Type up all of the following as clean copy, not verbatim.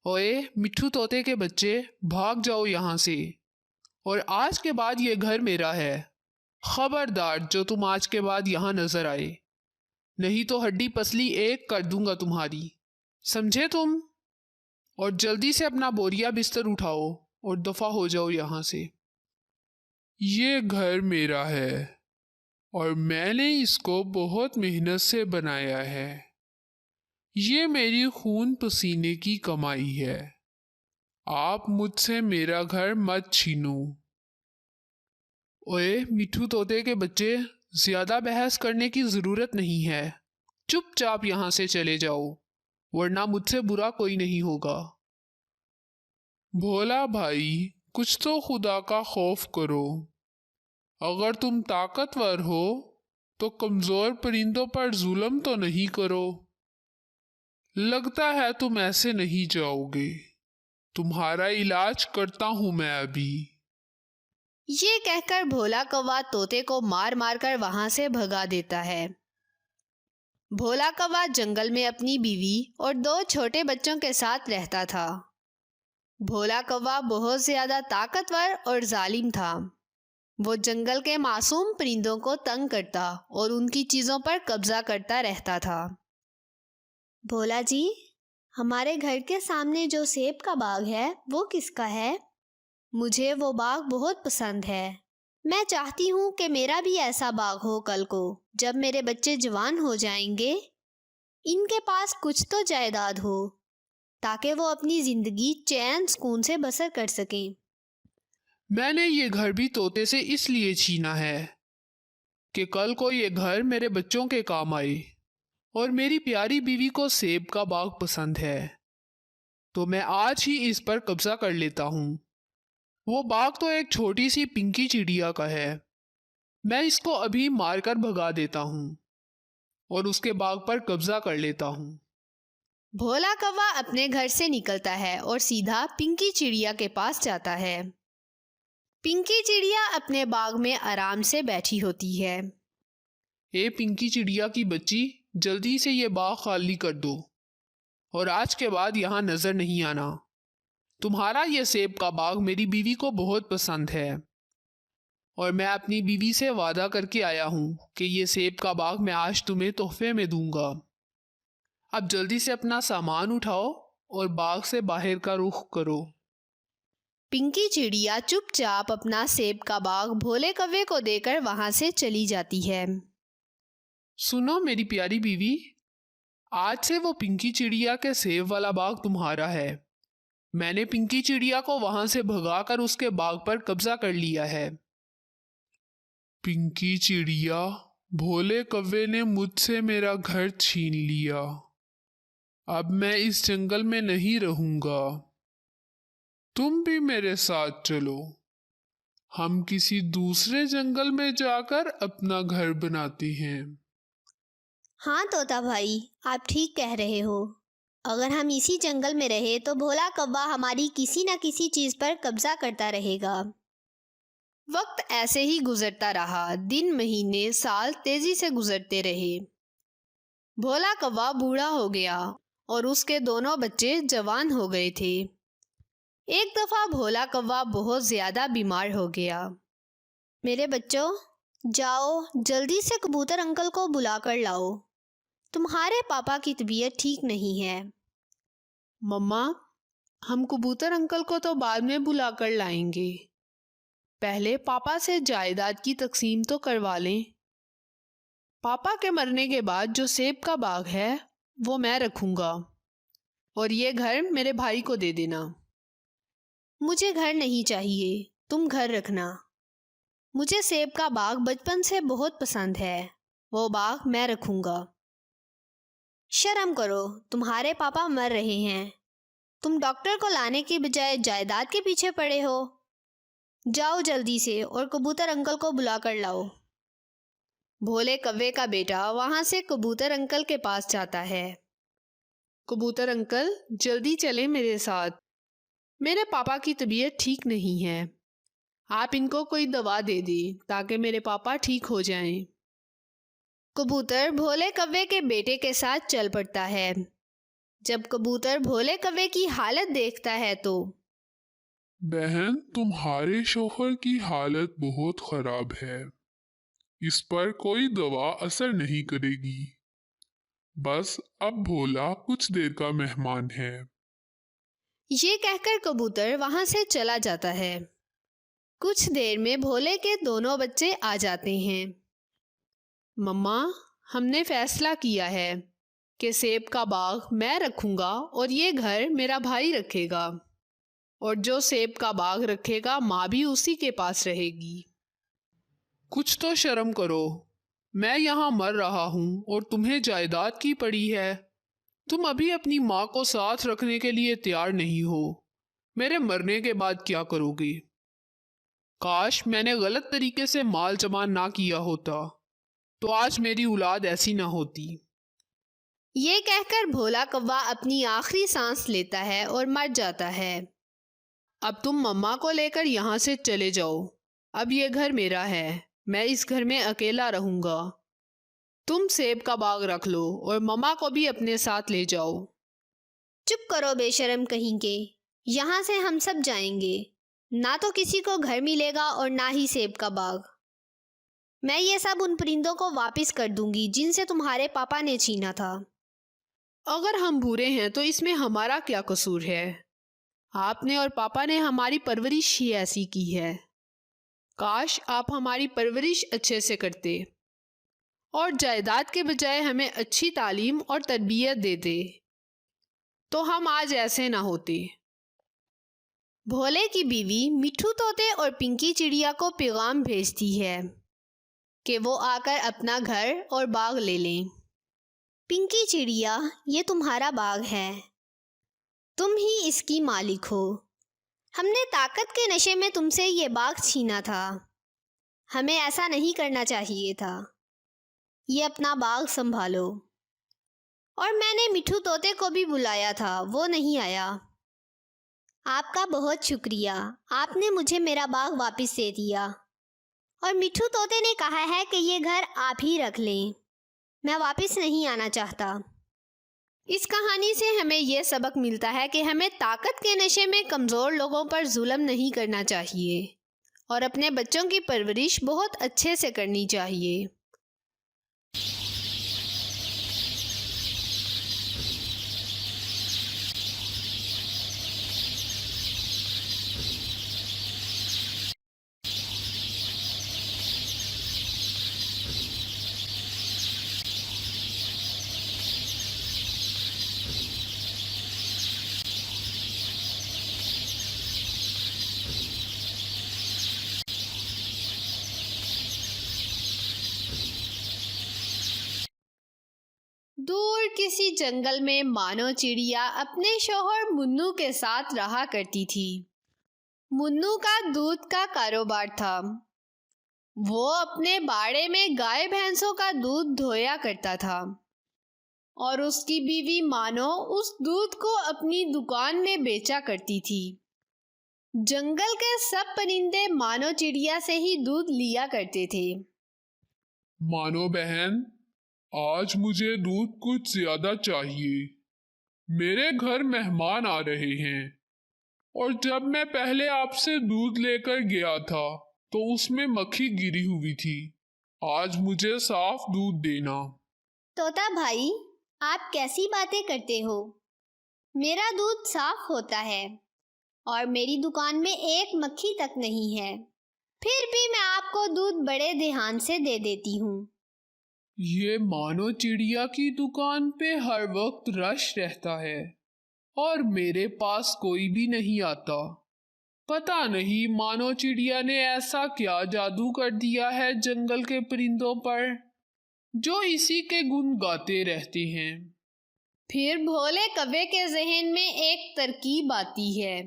ओए मिट्ठू तोते के बच्चे, भाग जाओ यहाँ से। और आज के बाद ये घर मेरा है। खबरदार जो तुम आज के बाद यहाँ नजर आए, नहीं तो हड्डी पसली एक कर दूंगा तुम्हारी। समझे तुम? और जल्दी से अपना बोरिया बिस्तर उठाओ और दफा हो जाओ यहाँ से। ये घर मेरा है और मैंने इसको बहुत मेहनत से बनाया है। ये मेरी खून पसीने की कमाई है। आप मुझसे मेरा घर मत छीनो। ओए मिट्ठू तोते के बच्चे, ज्यादा बहस करने की जरूरत नहीं है। चुपचाप यहाँ से चले जाओ, वरना मुझसे बुरा कोई नहीं होगा। भोला भाई, कुछ तो खुदा का खौफ करो। अगर तुम ताकतवर हो तो कमजोर परिंदों पर जुल्म तो नहीं करो। लगता है तुम ऐसे नहीं जाओगे। तुम्हारा इलाज करता हूं मैं अभी। ये कहकर भोला कौवा तोते को मार मार कर वहां से भगा देता है। भोला कौवा जंगल में अपनी बीवी और 2 छोटे बच्चों के साथ रहता था। भोला कौवा बहुत ज्यादा ताकतवर और जालिम था। वो जंगल के मासूम परिंदों को तंग करता और उनकी चीजों पर कब्जा करता रहता था। भोला जी, हमारे घर के सामने जो सेब का बाग है वो किसका है? मुझे वो बाग बहुत पसंद है। मैं चाहती हूँ कि मेरा भी ऐसा बाग हो कल को, जब मेरे बच्चे जवान हो जाएंगे। इनके पास कुछ तो जायदाद हो, ताकि वो अपनी जिंदगी चैन सुकून से बसर कर सकें। मैंने ये घर भी तोते से इसलिए छीना है कि कल को ये घर मेरे बच्चों के काम आए। और मेरी प्यारी बीवी को सेब का बाग पसंद है, तो मैं आज ही इस पर कब्जा कर लेता हूँ। वो बाग तो एक छोटी सी पिंकी चिड़िया का है। मैं इसको अभी मारकर भगा देता हूँ और उसके बाग पर कब्जा कर लेता हूँ। भोला कौवा अपने घर से निकलता है और सीधा पिंकी चिड़िया के पास जाता है। पिंकी चिड़िया अपने बाग में आराम से बैठी होती है। ए पिंकी चिड़िया की बच्ची, जल्दी से ये बाग खाली कर दो और आज के बाद यहाँ नजर नहीं आना। तुम्हारा ये सेब का बाग मेरी बीवी को बहुत पसंद है और मैं अपनी बीवी से वादा करके आया हूँ कि ये सेब का बाग मैं आज तुम्हें तोहफे में दूंगा। अब जल्दी से अपना सामान उठाओ और बाग से बाहर का रुख करो। पिंकी चिड़िया चुपचाप अपना सेब का बाग भोले कौवे को देकर वहां से चली जाती है। सुनो मेरी प्यारी बीवी, आज से वो पिंकी चिड़िया के सेब वाला बाग तुम्हारा है। मैंने पिंकी चिड़िया को वहां से भगाकर उसके बाग पर कब्जा कर लिया है। पिंकी चिड़िया, भोले कौवे ने मुझसे मेरा घर छीन लिया। अब मैं इस जंगल में नहीं रहूंगा। तुम भी मेरे साथ चलो। हम किसी दूसरे जंगल में जाकर अपना घर बनाते हैं। हाँ तोता भाई, आप ठीक कह रहे हो। अगर हम इसी जंगल में रहे तो भोला कौवा हमारी किसी न किसी चीज पर कब्जा करता रहेगा। वक्त ऐसे ही गुजरता रहा। दिन, महीने, साल तेजी से गुजरते रहे। भोला कौवा बूढ़ा हो गया और उसके दोनों बच्चे जवान हो गए थे। एक दफा भोला कौवा बहुत ज्यादा बीमार हो गया। मेरे बच्चों, जाओ जल्दी से कबूतर अंकल को बुला कर लाओ। तुम्हारे पापा की तबीयत ठीक नहीं है। मम्मा, हम कबूतर अंकल को तो बाद में बुला कर लाएंगे। पहले पापा से जायदाद की तकसीम तो करवा लें। पापा के मरने के बाद जो सेब का बाग है वो मैं रखूंगा और ये घर मेरे भाई को दे देना। मुझे घर नहीं चाहिए, तुम घर रखना। मुझे सेब का बाग बचपन से बहुत पसंद है, वो बाग मैं रखूंगा। शर्म करो, तुम्हारे पापा मर रहे हैं। तुम डॉक्टर को लाने की बजाय जायदाद के पीछे पड़े हो। जाओ जल्दी से और कबूतर अंकल को बुला कर लाओ। भोले कौवे का बेटा वहां से कबूतर अंकल के पास जाता है। कबूतर अंकल, जल्दी चलें मेरे साथ। मेरे पापा की तबीयत ठीक नहीं है। आप इनको कोई दवा दे दें ताकि मेरे पापा ठीक हो जाएं। कबूतर भोले कौवे के बेटे के साथ चल पड़ता है। जब कबूतर भोले कौवे की हालत देखता है तो बहन, तुम्हारे शौहर की हालत बहुत खराब है। इस पर कोई दवा असर नहीं करेगी। बस अब भोला कुछ देर का मेहमान है। ये कहकर कबूतर वहां से चला जाता है। कुछ देर में भोले के दोनों बच्चे आ जाते हैं। मम्मा, हमने फैसला किया है कि सेब का बाग मैं रखूंगा और ये घर मेरा भाई रखेगा, और जो सेब का बाग रखेगा माँ भी उसी के पास रहेगी। कुछ तो शर्म करो। मैं यहाँ मर रहा हूँ और तुम्हें जायदाद की पड़ी है। तुम अभी अपनी माँ को साथ रखने के लिए तैयार नहीं हो। मेरे मरने के बाद क्या करोगे? काश मैंने गलत तरीके से माल जमा ना किया होता, तो आज मेरी औलाद ऐसी ना होती। ये कहकर भोला कौवा अपनी आखिरी सांस लेता है और मर जाता है। अब तुम मम्मा को लेकर यहाँ से चले जाओ। अब ये घर मेरा है, मैं इस घर में अकेला रहूंगा। तुम सेब का बाग रख लो और मम्मा को भी अपने साथ ले जाओ। चुप करो बेशर्म कहीं के। यहाँ से हम सब जाएंगे। ना तो किसी को घर मिलेगा और ना ही सेब का बाग। मैं ये सब उन परिंदों को वापस कर दूंगी जिनसे तुम्हारे पापा ने छीना था। अगर हम बुरे हैं तो इसमें हमारा क्या कसूर है? आपने और पापा ने हमारी परवरिश ही ऐसी की है। काश आप हमारी परवरिश अच्छे से करते और जायदाद के बजाय हमें अच्छी तालीम और तरबियत देते, तो हम आज ऐसे ना होते। भोले की बीवी मिठू तोते और पिंकी चिड़िया को पैगाम भेजती है कि वो आकर अपना घर और बाग ले लें। पिंकी चिड़िया, ये तुम्हारा बाग है, तुम ही इसकी मालिक हो। हमने ताकत के नशे में तुमसे ये बाग छीना था। हमें ऐसा नहीं करना चाहिए था। ये अपना बाग संभालो। और मैंने मिठू तोते को भी बुलाया था, वो नहीं आया। आपका बहुत शुक्रिया, आपने मुझे मेरा बाग वापस दे दिया। और मिठू तोते ने कहा है कि ये घर आप ही रख लें, मैं वापस नहीं आना चाहता। इस कहानी से हमें यह सबक मिलता है कि हमें ताकत के नशे में कमज़ोर लोगों पर जुल्म नहीं करना चाहिए और अपने बच्चों की परवरिश बहुत अच्छे से करनी चाहिए। दूर किसी जंगल में मानो चिड़िया अपने शौहर मुन्नू के साथ रहा करती थी। मुन्नू का दूध का कारोबार था। वो अपने बाड़े में गाय भैंसों का दूध धोया करता था और उसकी बीवी मानो उस दूध को अपनी दुकान में बेचा करती थी। जंगल के सब परिंदे मानो चिड़िया से ही दूध लिया करते थे। मानो बहन, आज मुझे दूध कुछ ज्यादा चाहिए। मेरे घर मेहमान आ रहे हैं और जब मैं पहले आपसे दूध लेकर गया था तो उसमें मक्खी गिरी हुई थी। आज मुझे साफ दूध देना। तोता भाई, आप कैसी बातें करते हो? मेरा दूध साफ होता है और मेरी दुकान में एक मक्खी तक नहीं है। फिर भी मैं आपको दूध बड़े ध्यान से दे देती हूँ। ये मानो चिड़िया की दुकान पे हर वक्त रश रहता है और मेरे पास कोई भी नहीं आता। पता नहीं मानो चिड़िया ने ऐसा क्या जादू कर दिया है जंगल के परिंदों पर, जो इसी के गुण गाते रहते हैं। फिर भोले कौवे के जहन में एक तरकीब आती है।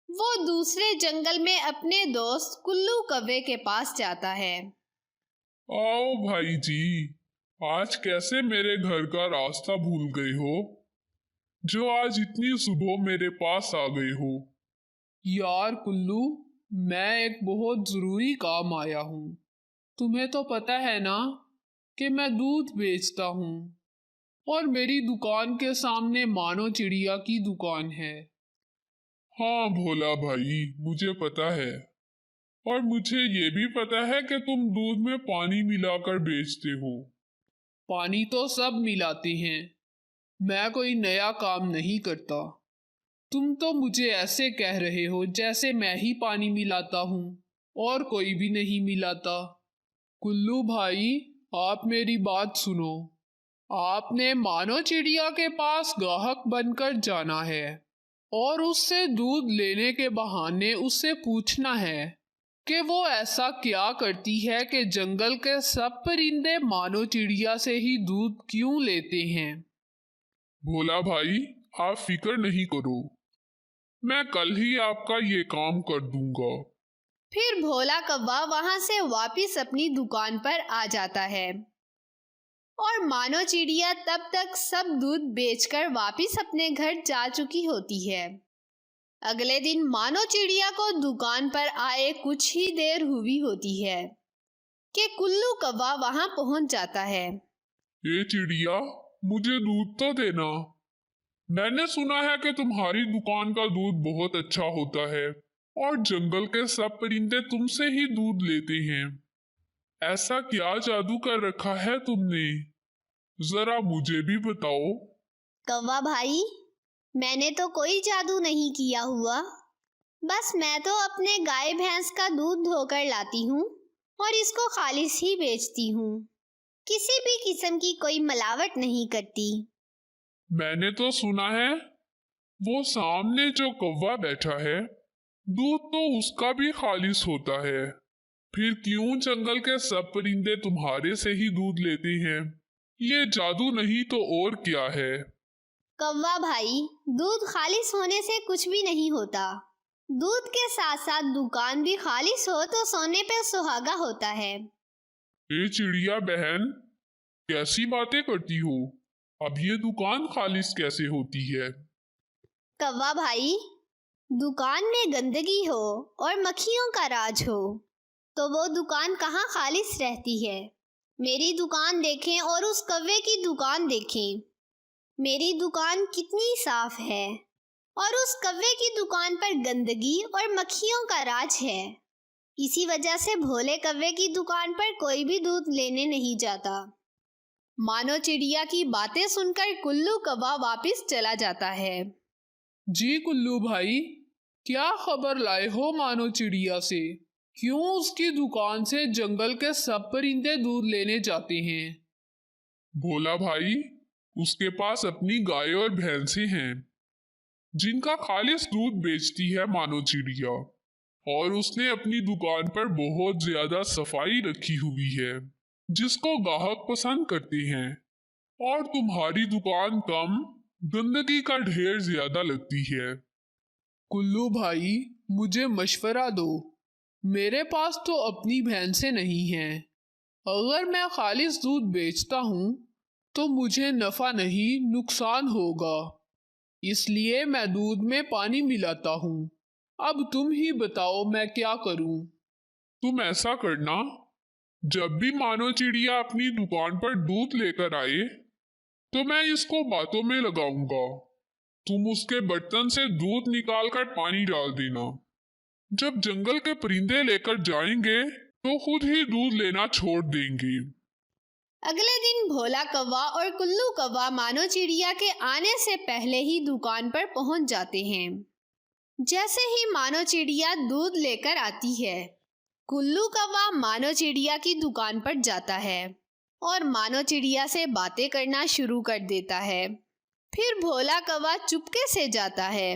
वो दूसरे जंगल में अपने दोस्त कुल्लू कौवे के पास जाता है। आओ भाई जी, आज कैसे मेरे घर का रास्ता भूल गए हो, जो आज इतनी सुबह मेरे पास आ गए हो? यार कुल्लू, मैं एक बहुत ज़रूरी काम आया हूँ। तुम्हें तो पता है ना कि मैं दूध बेचता हूँ। और मेरी दुकान के सामने मानो चिड़िया की दुकान है। हाँ भोला भाई, मुझे पता है। और मुझे ये भी पता है कि तुम दूध में पानी मिलाकर बेचते हो। पानी तो सब मिलाते हैं, मैं कोई नया काम नहीं करता। तुम तो मुझे ऐसे कह रहे हो जैसे मैं ही पानी मिलाता हूँ और कोई भी नहीं मिलाता। कुल्लू भाई, आप मेरी बात सुनो। आपने मानो चिड़िया के पास ग्राहक बनकर जाना है और उससे दूध लेने के बहाने उससे पूछना है कि वो ऐसा क्या करती है कि जंगल के सब परिंदे मानो चिड़िया से ही दूध क्यों लेते हैं। भोला भाई, आप फिक्र नहीं करो, मैं कल ही आपका ये काम कर दूंगा। फिर भोला कौवा वहां से वापिस अपनी दुकान पर आ जाता है और मानो चिड़िया तब तक सब दूध बेचकर वापिस अपने घर जा चुकी होती है। अगले दिन मानो चिड़िया को दुकान पर आए कुछ ही देर हुई होती है कि कुल्लू कौवा वहां पहुंच जाता है। ये चिड़िया, मुझे दूध तो देना। मैंने सुना है कि तुम्हारी दुकान का दूध बहुत अच्छा होता है और जंगल के सब परिंदे तुमसे ही दूध लेते हैं। ऐसा क्या जादू कर रखा है तुमने? जरा मुझे भी बताओ। कौवा भाई, मैंने तो कोई जादू नहीं किया हुआ। बस मैं तो अपने गाय भैंस का दूध धोकर लाती हूँ और इसको खालिस ही बेचती हूँ। किसी भी किस्म की कोई मिलावट नहीं करती। मैंने तो सुना है वो सामने जो कौवा बैठा है, दूध तो उसका भी खालिस होता है। फिर क्यों जंगल के सब परिंदे तुम्हारे से ही दूध लेते हैं? ये जादू नहीं तो और क्या है? कौवा भाई, दूध खालिस होने से कुछ भी नहीं होता। दूध के साथ साथ दुकान भी खालिस हो तो सोने पे सुहागा होता है। ए चिड़िया बहन, कैसी बातें करती हो? अब ये दुकान खालिस कैसे होती है? कौवा भाई, दुकान में गंदगी हो और मक्खियों का राज हो तो वो दुकान कहाँ खालिस रहती है। मेरी दुकान देखें और उस कौवे की दुकान देखें। मेरी दुकान कितनी साफ है और उस कौवे की दुकान पर गंदगी और मक्खियों का राज है। इसी वजह से भोले कौवे की दुकान पर कोई भी दूध लेने नहीं जाता। मानो चिड़िया की बातें सुनकर कुल्लू कौवा वापस चला जाता है। जी कुल्लू भाई, क्या खबर लाए हो मानो चिड़िया से? क्यों उसकी दुकान से जंगल के सब परिंदे दूध लेने जाते हैं? भोला भाई, उसके पास अपनी गाय और भैंसें हैं जिनका खालिस दूध बेचती है मानो चिड़िया। और उसने अपनी दुकान पर बहुत ज्यादा सफाई रखी हुई है जिसको ग्राहक पसंद करते हैं। और तुम्हारी दुकान कम, गंदगी का ढेर ज्यादा लगती है। कुल्लू भाई, मुझे मशवरा दो। मेरे पास तो अपनी भैंसें नहीं हैं। अगर मैं खालिस दूध बेचता हूँ तो मुझे नफ़ा नहीं नुकसान होगा। इसलिए मैं दूध में पानी मिलाता हूँ। अब तुम ही बताओ मैं क्या करूँ। तुम ऐसा करना, जब भी मानो चिड़िया अपनी दुकान पर दूध लेकर आए तो मैं इसको बातों में लगाऊंगा। तुम उसके बर्तन से दूध निकालकर पानी डाल देना। जब जंगल के परिंदे लेकर जाएंगे तो खुद ही दूध लेना छोड़ देंगे। अगले दिन भोला कौवा और कुल्लू कौवा मानो चिड़िया के आने से पहले ही दुकान पर पहुंच जाते हैं। जैसे ही मानो चिड़िया दूध लेकर आती है, कुल्लू कौवा मानो चिड़िया की दुकान पर जाता है और मानो चिड़िया से बातें करना शुरू कर देता है। फिर भोला कौवा चुपके से जाता है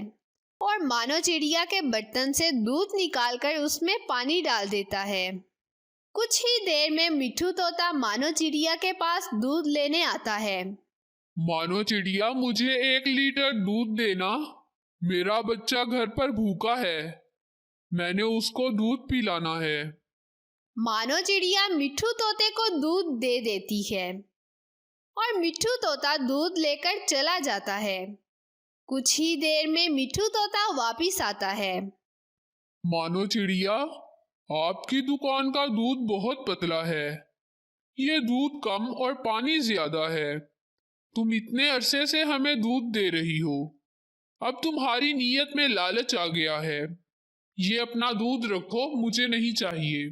और मानो चिड़िया के बर्तन से दूध निकालकर उसमें पानी डाल देता है। कुछ ही देर में मिट्ठू तोता मानो चिड़िया के पास दूध लेने आता है। मानो चिड़िया, मुझे 1 लीटर दूध देना। मेरा बच्चा घर पर भूखा है, मैंने उसको दूध पिलाना है। मानो चिड़िया मिट्ठू तोते को दूध दे देती है और मिट्ठू तोता दूध लेकर चला जाता है। कुछ ही देर में मिट्ठू तोता वापिस आता है। मानो चिड़िया, आपकी दुकान का दूध बहुत पतला है। ये दूध कम और पानी ज्यादा है। तुम इतने अरसे से हमें दूध दे रही हो, अब तुम्हारी नीयत में लालच आ गया है। ये अपना दूध रखो, मुझे नहीं चाहिए।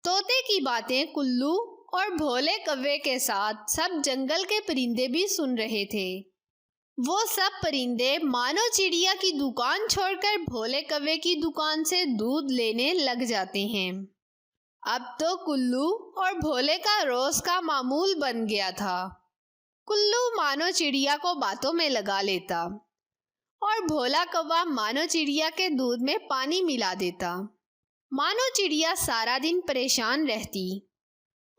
तोते की बातें कुल्लू और भोले कौवे के साथ सब जंगल के परिंदे भी सुन रहे थे। वो सब परिंदे मानो चिड़िया की दुकान छोड़कर भोले कौवे की दुकान से दूध लेने लग जाते हैं। अब तो कुल्लू और भोले का रोज का मामूल बन गया था। कुल्लू मानो चिड़िया को बातों में लगा लेता और भोला कौवा मानो चिड़िया के दूध में पानी मिला देता। मानो चिड़िया सारा दिन परेशान रहती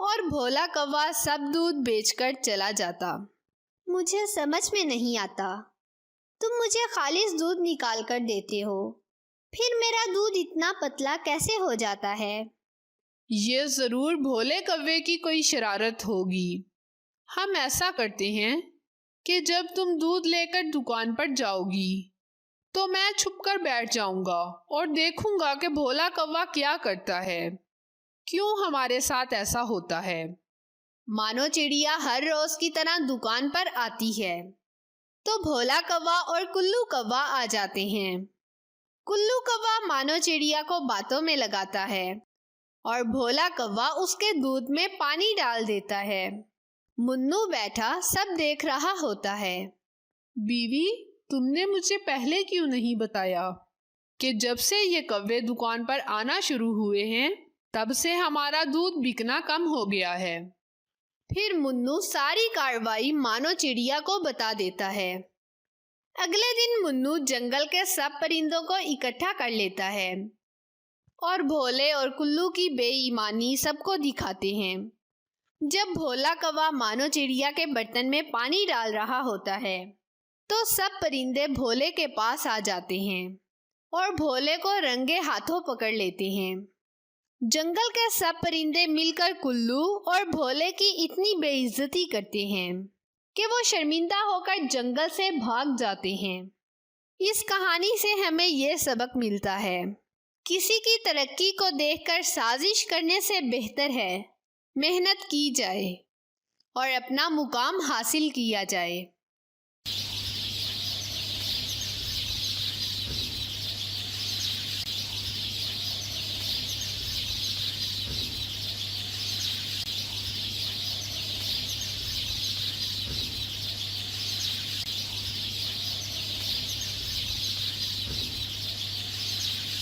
और भोला कौवा सब दूध बेचकर चला जाता। मुझे समझ में नहीं आता, तुम मुझे खालिस दूध निकाल कर देते हो, फिर मेरा दूध इतना पतला कैसे हो जाता है? ये जरूर भोले कौवे की कोई शरारत होगी। हम ऐसा करते हैं कि जब तुम दूध लेकर दुकान पर जाओगी तो मैं छुपकर बैठ जाऊंगा और देखूंगा कि भोला कौवा क्या करता है, क्यों हमारे साथ ऐसा होता है। मानो चिड़िया हर रोज की तरह दुकान पर आती है तो भोला कौवा और कुल्लू कौवा आ जाते हैं। कुल्लू कौवा मानो चिड़िया को बातों में लगाता है और भोला कौवा उसके दूध में पानी डाल देता है। मुन्नू बैठा सब देख रहा होता है। बीवी, तुमने मुझे पहले क्यों नहीं बताया कि जब से ये कौवे दुकान पर आना शुरू हुए हैं तब से हमारा दूध बिकना कम हो गया है। फिर मुन्नू सारी कार्रवाई मानो चिड़िया को बता देता है। अगले दिन मुन्नू जंगल के सब परिंदों को इकट्ठा कर लेता है और भोले और कुल्लू की बेईमानी सबको दिखाते हैं। जब भोला कौवा मानो चिड़िया के बर्तन में पानी डाल रहा होता है तो सब परिंदे भोले के पास आ जाते हैं और भोले को रंगे हाथों पकड़ लेते हैं। जंगल के सब परिंदे मिलकर कुल्लू और भोले की इतनी बेइज्जती करते हैं कि वो शर्मिंदा होकर जंगल से भाग जाते हैं। इस कहानी से हमें ये सबक मिलता है, किसी की तरक्की को देखकर साजिश करने से बेहतर है मेहनत की जाए और अपना मुकाम हासिल किया जाए।